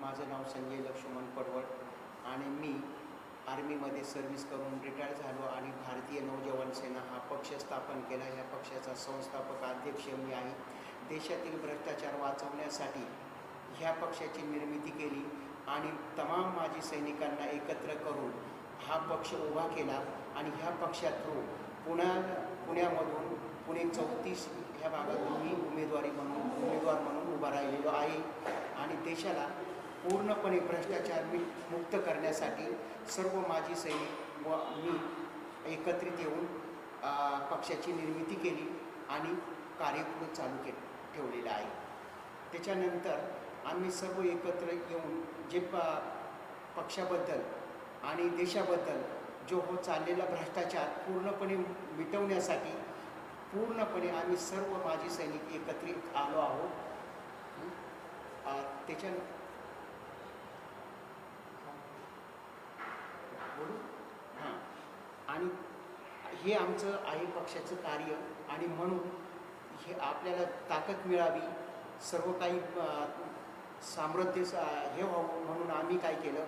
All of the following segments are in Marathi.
माझं नाव संजय लक्ष्मण पडवळ आणि मी आर्मीमध्ये सर्व्हिस करून रिटायर झालो आणि भारतीय नवजवान सेना हा पक्ष स्थापन केला। या पक्षाचा संस्थापक अध्यक्ष मी आहे। देशातील भ्रष्टाचार वाचवण्यासाठी ह्या पक्षाची निर्मिती केली आणि तमाम माजी सैनिकांना एकत्र करून हा पक्ष उभा केला आणि ह्या पक्षात पुण्यामधून पुणे 34 ह्या भागातून मी उमेदवार म्हणून उभा राहिलेलो आहे आणि देशाला पूर्णपणे भ्रष्टाचार मुक्त करण्यासाठी सर्व माजी सैनिक व मी एकत्रित येऊन पक्षाची निर्मिती केली आणि कार्यक्रम चालू ठेवलेला आहे। त्याच्यानंतर आम्ही सर्व एकत्र येऊन जे पक्षाबद्दल आणि देशाबद्दल जो चाललेला भ्रष्टाचार पूर्णपणे मिटवण्यासाठी पूर्णपणे आम्ही सर्व माजी सैनिक एकत्रित आलो आहोत। आणि हे आमचं आहे पक्षाचं कार्य आणि म्हणून हे आपल्याला ताकद मिळावी, सर्व काही सामर्थ्य हे व्हावं म्हणून आम्ही काय केलं,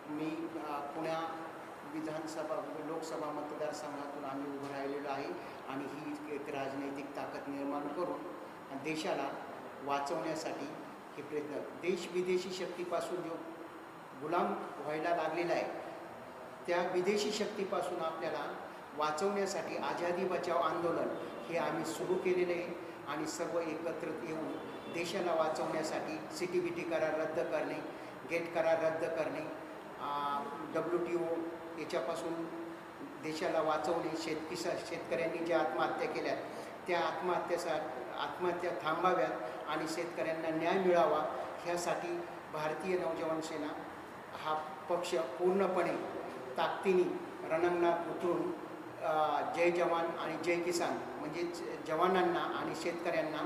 मी पुण्या विधानसभा लोकसभा मतदारसंघातून आम्ही उभं राहिलेलो आहे आणि ही एक राजनैतिक ताकद निर्माण करून देशाला वाचवण्यासाठी हे प्रयत्न, देश विदेशी शक्तीपासून जो गुलाम व्हायला लागलेला आहे त्या विदेशी शक्तीपासून आपल्याला वाचवण्यासाठी आझादी बचाव आंदोलन हे आम्ही सुरू केलेले आहे आणि सर्व एकत्रित येऊन देशाला वाचवण्यासाठी CTBT करार रद्द करणे, गेट करार रद्द करणे, WTO याच्यापासून देशाला वाचवणे, शेतकऱ्यांनी ज्या आत्महत्या केल्या त्या आत्महत्या थांबाव्यात आणि शेतकऱ्यांना न्याय मिळावा ह्यासाठी भारतीय नवजवान सेना हा पक्ष पूर्णपणे ताकदीने रणांगणात उतरून जय जवान आणि जय किसान म्हणजे जवानांना आणि शेतकऱ्यांना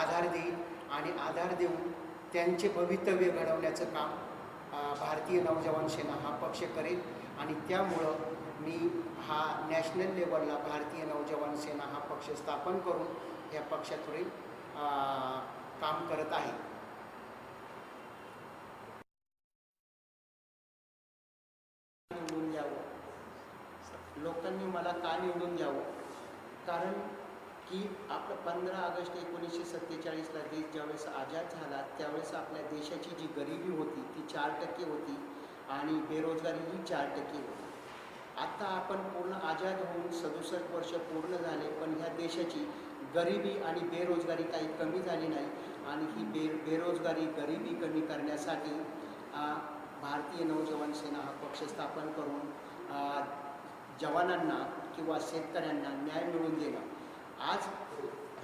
आधार देईल आणि आधार देऊन त्यांचे भवितव्य घडवण्याचं काम भारतीय नवजवान सेना हा पक्ष करेल आणि त्यामुळं मी हा नॅशनल लेवलला भारतीय नवजवान सेना हा पक्ष स्थापन करून या पक्षापुढे काम करत आहे। निवडून द्यावं, लोकांनी मला का निवडून द्यावं, कारण की आपलं 15 ऑगस्ट 1947ला देश ज्यावेळेस आझाद झाला त्यावेळेस आपल्या देशाची जी गरिबी होती ती 4% होती आणि बेरोजगारी ही 4% होती। आता आपण पूर्ण आझाद होऊन 67 वर्ष पूर्ण झाले पण ह्या देशाची गरिबी आणि बेरोजगारी काही कमी झाली नाही आणि ही बेरोजगारी गरिबी कमी करण्यासाठी भारतीय नवजवान सेना हा पक्ष स्थापन करून जवानांना किंवा शेतकऱ्यांना न्याय मिळवून देणं। आज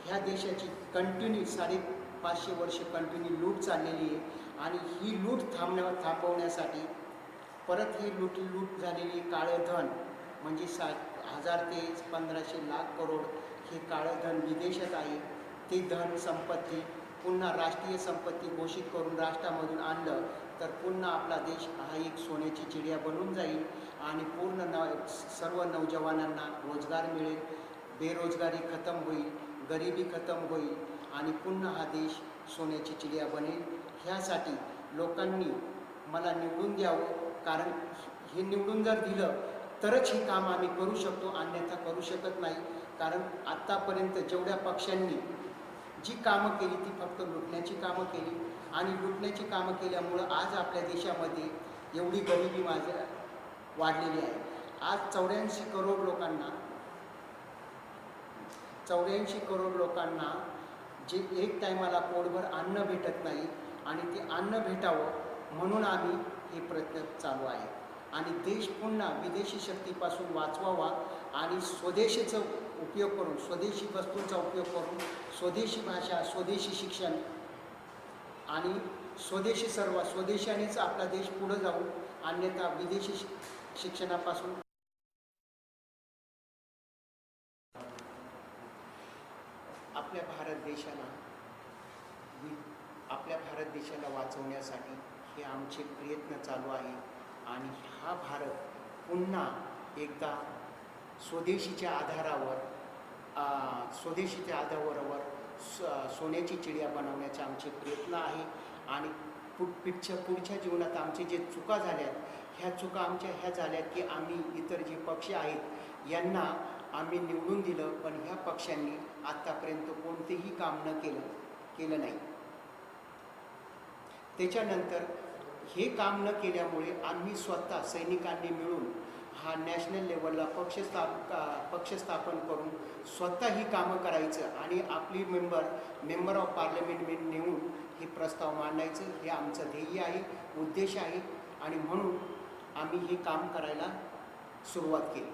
ह्या देशाची कंटिन्यू 550 वर्ष कंटिन्यू लूट चाललेली आहे आणि ही लूट थांबवण्यासाठी परत ही लूट झालेली काळे धन म्हणजे 1000 ते 1500 लाख करोड हे काळं धन विदेशात आहे, ते धन संपत्ती पुन्हा राष्ट्रीय संपत्ती घोषित करून राष्ट्रामधून आणलं तर पुन्हा आपला देश हा एक सोन्याची चिडिया बनून जाईल आणि पूर्ण सर्व नौजवानांना रोजगार मिळेल, बेरोजगारी खतम होईल, गरिबी खतम होईल आणि पुन्हा हा देश सोन्याची चिडिया बनेल। ह्यासाठी लोकांनी मला निवडून द्यावं, कारण हे निवडून जर दिलं तरच हे काम आम्ही करू शकतो, अन्यथा करू शकत नाही। कारण आत्तापर्यंत जेवढ्या पक्षांनी जी कामं केली ती फक्त लुटण्याची कामं केली आणि लुटण्याची कामं केल्यामुळं आज आपल्या देशामध्ये एवढी गरिबी वाढलेली आहे। आज 84 करोड लोकांना जे एक टायमाला पोटभर अन्न भेटत नाही आणि ते अन्न भेटावं म्हणून आम्ही हे प्रयत्न चालू आहे आणि देश पुन्हा विदेशी शक्तीपासून वाचवावा आणि स्वदेशीचा उपयोग करून, स्वदेशी वस्तूंचा उपयोग करून, स्वदेशी भाषा, स्वदेशी शिक्षण आणि स्वदेशानेच आपला देश पुढे जाऊ, अन्यथा विदेशी शिक्षणापासून आपल्या भारत देशाला वाचवण्यासाठी हे आमचे प्रयत्न चालू आहे आणि हा भारत पुन्हा एकदा स्वदेशीच्या आधारावर सोन्याची चिडिया बनवण्याचे आमचे प्रयत्न आहे आणि पुढच्या जीवनात आमचे जे चुका झाल्यात, ह्या चुका आमच्या ह्या झाल्यात की आम्ही इतर जे पक्ष आहेत यांना आम्ही निवडून दिलं, पण ह्या पक्षांनी आत्तापर्यंत कोणतेही काम न केलं नाही. त्याच्यानंतर हे काम न केल्यामुळे आम्ही स्वतः सैनिकांनी मिळून हा नॅशनल लेवलला पक्ष स्थापन करून स्वतः ही कामं करायचं आणि आपली मेंबर ऑफ पार्लमेंट नेऊन हे प्रस्ताव मांडायचं, हे आमचं ध्येय आहे, उद्देश आहे. आणि म्हणून आम्ही हे काम करायला सुरुवात केली.